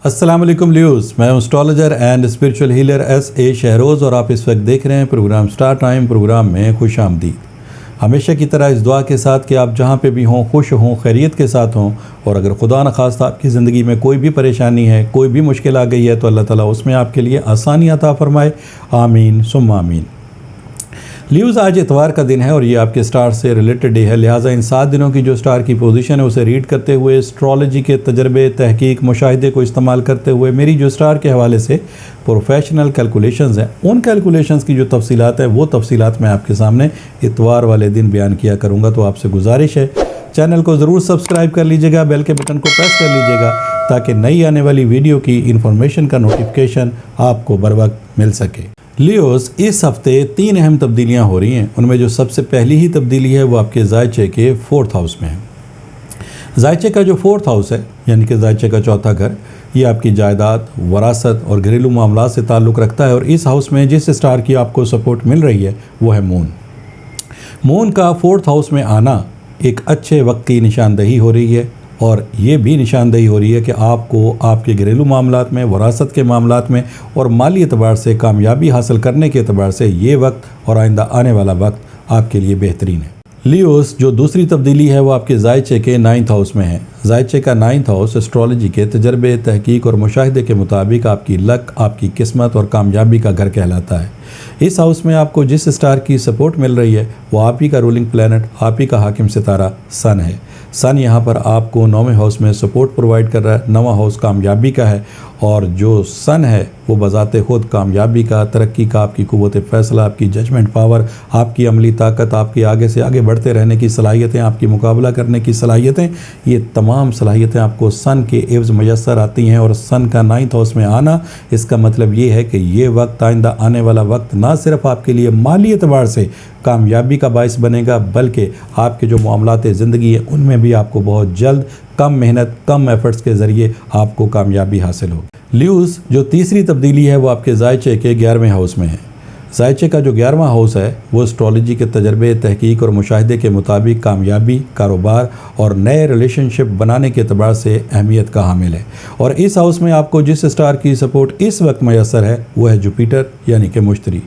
السلام علیکم لیوز، میں astrologer and spiritual healer S A Shahroz اور آپ اس وقت دیکھ رہے ہیں پروگرام سٹار ٹائم۔ پروگرام میں خوش آمدید۔ ہمیشہ کی طرح اس دعا کے ساتھ کہ آپ جہاں پہ بھی ہوں خوش ہوں، خیریت کے ساتھ ہوں، اور اگر خدا نخواستہ آپ کی زندگی میں کوئی بھی پریشانی ہے، کوئی بھی مشکل آ گئی ہے تو اللہ تعالیٰ اس میں آپ کے لیے آسانی عطا فرمائے، آمین ثم آمین۔ لیوز، آج اتوار کا دن ہے اور یہ آپ کے سٹار سے ریلیٹڈ ڈے ہے، لہٰذا ان 7 دنوں کی جو سٹار کی پوزیشن ہے اسے ریڈ کرتے ہوئے اسٹرالوجی کے تجربے، تحقیق، مشاہدے کو استعمال کرتے ہوئے میری جو سٹار کے حوالے سے پروفیشنل کیلکولیشنز ہیں، ان کیلکولیشنز کی جو تفصیلات ہیں وہ تفصیلات میں آپ کے سامنے اتوار والے دن بیان کیا کروں گا۔ تو آپ سے گزارش ہے چینل کو ضرور سبسکرائب کر لیجئے گا، بیل کے بٹن کو پریس کر لیجئے گا تاکہ نئی آنے والی ویڈیو کی انفارمیشن کا نوٹیفیکیشن آپ کو بر وقت مل سکے۔ لیوز، اس ہفتے 3 اہم تبدیلیاں ہو رہی ہیں، ان میں جو سب سے پہلی ہی تبدیلی ہے وہ آپ کے زائچے کے 4th ہاؤس میں ہے۔ زائچے کا جو 4th ہاؤس ہے، یعنی کہ زائچے کا چوتھا گھر، یہ آپ کی جائیداد، وراثت اور گھریلو معاملات سے تعلق رکھتا ہے، اور اس ہاؤس میں جس سٹار کی آپ کو سپورٹ مل رہی ہے وہ ہے مون۔ مون کا 4th ہاؤس میں آنا ایک اچھے وقت کی نشاندہی ہو رہی ہے، اور یہ بھی نشاندہی ہو رہی ہے کہ آپ کو آپ کے گھریلو معاملات میں، وراثت کے معاملات میں اور مالی اعتبار سے کامیابی حاصل کرنے کے اعتبار سے یہ وقت اور آئندہ آنے والا وقت آپ کے لیے بہترین ہے۔ لیوز، جو دوسری تبدیلی ہے وہ آپ کے زائچے کے 9th ہاؤس میں ہے۔ زائچے کا 9th ہاؤس اسٹرالوجی کے تجربے، تحقیق اور مشاہدے کے مطابق آپ کی لک، آپ کی قسمت اور کامیابی کا گھر کہلاتا ہے۔ اس ہاؤس میں آپ کو جس سٹار کی سپورٹ مل رہی ہے وہ آپ ہی کا رولنگ پلینٹ، آپ ہی کا حاکم ستارہ سن ہے۔ سن یہاں پر آپ کو 9ویں ہاؤس میں سپورٹ پرووائڈ کر رہا ہے۔ 9واں ہاؤس کامیابی کا ہے، اور جو سن ہے وہ بذات خود کامیابی کا، ترقی کا، آپ کی قوت فیصلہ، آپ کی ججمنٹ پاور، آپ کی عملی طاقت، آپ کی آگے سے آگے بڑھتے رہنے کی صلاحیتیں، آپ کی مقابلہ کرنے کی صلاحیتیں، یہ تمام صلاحیتیں آپ کو سن کے عوض میسر آتی ہیں۔ اور سن کا 9th ہاؤس میں آنا، اس کا مطلب یہ ہے کہ یہ وقت، آئندہ آنے والا وقت، نہ صرف آپ کے لیے مالی اعتبار سے کامیابی کا باعث بنے گا، بلکہ آپ کے جو معاملات زندگی ہیں ان میں بھی آپ کو بہت جلد، کم محنت، کم ایفرٹس کے ذریعے آپ کو کامیابی حاصل ہوگی۔ لیوز، جو تیسری تبدیلی ہے وہ آپ کے زائچے کے 11ویں ہاؤس میں ہے۔ زائچے کا جو 11واں ہاؤس ہے وہ اسٹرالوجی کے تجربے، تحقیق اور مشاہدے کے مطابق کامیابی، کاروبار اور نئے ریلیشن شپ بنانے کے اعتبار سے اہمیت کا حامل ہے، اور اس ہاؤس میں آپ کو جس سٹار کی سپورٹ اس وقت میسر ہے وہ ہے جوپیٹر، یعنی کہ مشتری۔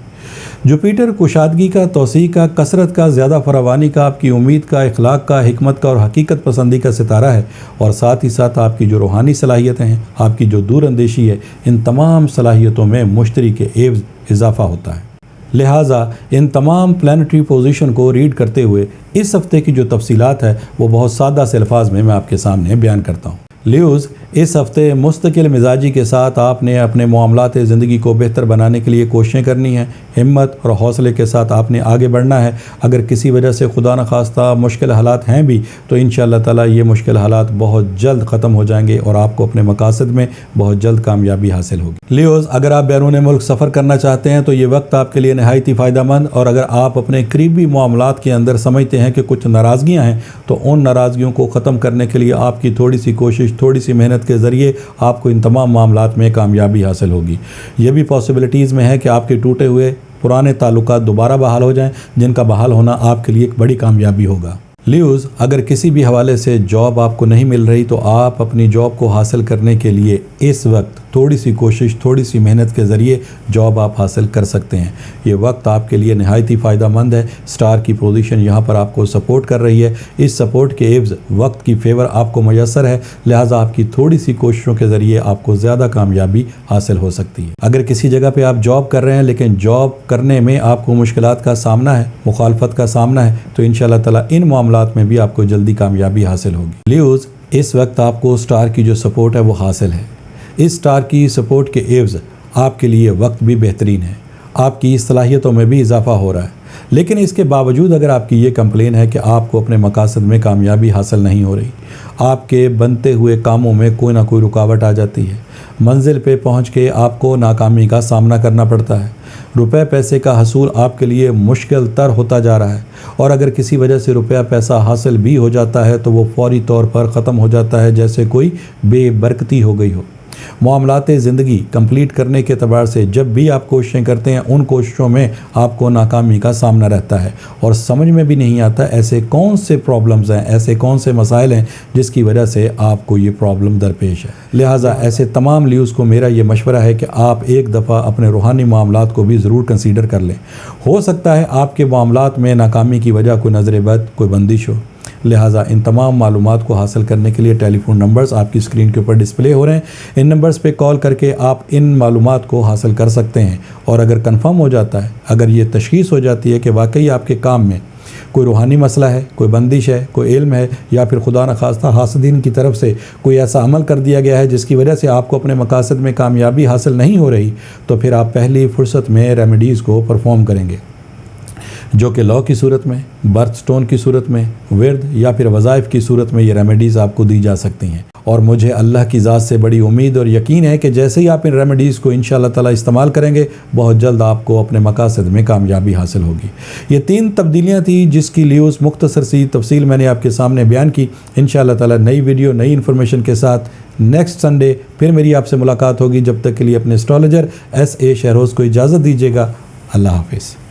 جوپیٹر کشادگی کا، توسیع کا، کثرت کا، زیادہ فراوانی کا، آپ کی امید کا، اخلاق کا، حکمت کا اور حقیقت پسندی کا ستارہ ہے، اور ساتھ ہی ساتھ آپ کی جو روحانی صلاحیتیں ہیں، آپ کی جو دور اندیشی ہے، ان تمام صلاحیتوں میں مشتری کے عوض اضافہ ہوتا ہے۔ لہٰذا ان تمام پلانٹری پوزیشن کو ریڈ کرتے ہوئے اس ہفتے کی جو تفصیلات ہے وہ بہت سادہ سے الفاظ میں آپ کے سامنے بیان کرتا ہوں۔ لیوز، اس ہفتے مستقل مزاجی کے ساتھ آپ نے اپنے معاملات زندگی کو بہتر بنانے کے لیے کوششیں کرنی ہیں۔ ہمت اور حوصلے کے ساتھ آپ نے آگے بڑھنا ہے۔ اگر کسی وجہ سے خدا نخواستہ مشکل حالات ہیں بھی تو انشاءاللہ تعالیٰ یہ مشکل حالات بہت جلد ختم ہو جائیں گے اور آپ کو اپنے مقاصد میں بہت جلد کامیابی حاصل ہوگی۔ لیوز، اگر آپ بیرون ملک سفر کرنا چاہتے ہیں تو یہ وقت آپ کے لیے نہایت ہی فائدہ مند، اور اگر آپ اپنے قریبی معاملات کے اندر سمجھتے ہیں کہ کچھ ناراضگیاں ہیں تو ان ناراضگیوں کو ختم کرنے کے لیے آپ کی تھوڑی سی کوشش، تھوڑی سی محنت کے ذریعے آپ کو ان تمام معاملات میں کامیابی حاصل ہوگی۔ یہ بھی پاسبلٹیز میں ہے کہ آپ کے ٹوٹے ہوئے پرانے تعلقات دوبارہ بحال ہو جائیں، جن کا بحال ہونا آپ کے لیے ایک بڑی کامیابی ہوگا۔ لیوز، اگر کسی بھی حوالے سے جاب آپ کو نہیں مل رہی تو آپ اپنی جاب کو حاصل کرنے کے لیے اس وقت تھوڑی سی کوشش، تھوڑی سی محنت کے ذریعے جاب آپ حاصل کر سکتے ہیں۔ یہ وقت آپ کے لیے نہایت ہی فائدہ مند ہے۔ سٹار کی پوزیشن یہاں پر آپ کو سپورٹ کر رہی ہے، اس سپورٹ کے عوض وقت کی فیور آپ کو میسر ہے، لہٰذا آپ کی تھوڑی سی کوششوں کے ذریعے آپ کو زیادہ کامیابی حاصل ہو سکتی ہے۔ اگر کسی جگہ پہ آپ جاب کر رہے ہیں لیکن جاب کرنے میں آپ کو مشکلات کا سامنا ہے، مخالفت کا سامنا ہے، تو انشاءاللہ تعالیٰ ان معاملات میں بھی آپ کو جلدی کامیابی حاصل ہوگی۔ لیوز، اس وقت آپ کو سٹار کی جو سپورٹ ہے وہ حاصل ہے۔ اس سٹار کی سپورٹ کے عوض آپ کے لیے وقت بھی بہترین ہے، آپ کی صلاحیتوں میں بھی اضافہ ہو رہا ہے، لیکن اس کے باوجود اگر آپ کی یہ کمپلین ہے کہ آپ کو اپنے مقاصد میں کامیابی حاصل نہیں ہو رہی، آپ کے بنتے ہوئے کاموں میں کوئی نہ کوئی رکاوٹ آ جاتی ہے، منزل پہ پہنچ کے آپ کو ناکامی کا سامنا کرنا پڑتا ہے، روپے پیسے کا حصول آپ کے لیے مشکل تر ہوتا جا رہا ہے، اور اگر کسی وجہ سے روپیہ پیسہ حاصل بھی ہو جاتا ہے تو وہ فوری طور پر ختم ہو جاتا ہے جیسے کوئی بے برکتی ہو گئی ہو۔ معاملات زندگی کمپلیٹ کرنے کے اعتبار سے جب بھی آپ کوششیں کرتے ہیں ان کوششوں میں آپ کو ناکامی کا سامنا رہتا ہے اور سمجھ میں بھی نہیں آتا ایسے کون سے پرابلمز ہیں، ایسے کون سے مسائل ہیں جس کی وجہ سے آپ کو یہ پرابلم درپیش ہے۔ لہٰذا ایسے تمام لیوز کو میرا یہ مشورہ ہے کہ آپ ایک دفعہ اپنے روحانی معاملات کو بھی ضرور کنسیڈر کر لیں۔ ہو سکتا ہے آپ کے معاملات میں ناکامی کی وجہ کوئی نظر بد، کوئی بندش ہو۔ لہٰذا ان تمام معلومات کو حاصل کرنے کے لیے ٹیلی فون نمبرز آپ کی اسکرین کے اوپر ڈسپلے ہو رہے ہیں، ان نمبرز پہ کال کر کے آپ ان معلومات کو حاصل کر سکتے ہیں۔ اور اگر کنفرم ہو جاتا ہے، اگر یہ تشخیص ہو جاتی ہے کہ واقعی آپ کے کام میں کوئی روحانی مسئلہ ہے، کوئی بندش ہے، کوئی علم ہے، یا پھر خدا نخواستہ حاسدین کی طرف سے کوئی ایسا عمل کر دیا گیا ہے جس کی وجہ سے آپ کو اپنے مقاصد میں کامیابی حاصل نہیں ہو رہی، تو پھر آپ پہلی فرصت میں ریمیڈیز کو پرفارم کریں گے، جو کہ لا کی صورت میں، برتھ سٹون کی صورت میں، ورد یا پھر وظائف کی صورت میں یہ ریمیڈیز آپ کو دی جا سکتی ہیں۔ اور مجھے اللہ کی ذات سے بڑی امید اور یقین ہے کہ جیسے ہی آپ ان ریمیڈیز کو انشاءاللہ تعالی استعمال کریں گے، بہت جلد آپ کو اپنے مقاصد میں کامیابی حاصل ہوگی۔ یہ 3 تبدیلیاں تھیں جس کی لیوز مختصر سی تفصیل میں نے آپ کے سامنے بیان کی۔ انشاءاللہ تعالی نئی ویڈیو، نئی انفارمیشن کے ساتھ نیکسٹ سنڈے پھر میری آپ سے ملاقات ہوگی۔ جب تک کے لیے اپنے اسٹرالوجر SA شہروز کو اجازت دیجیے گا۔ اللہ حافظ۔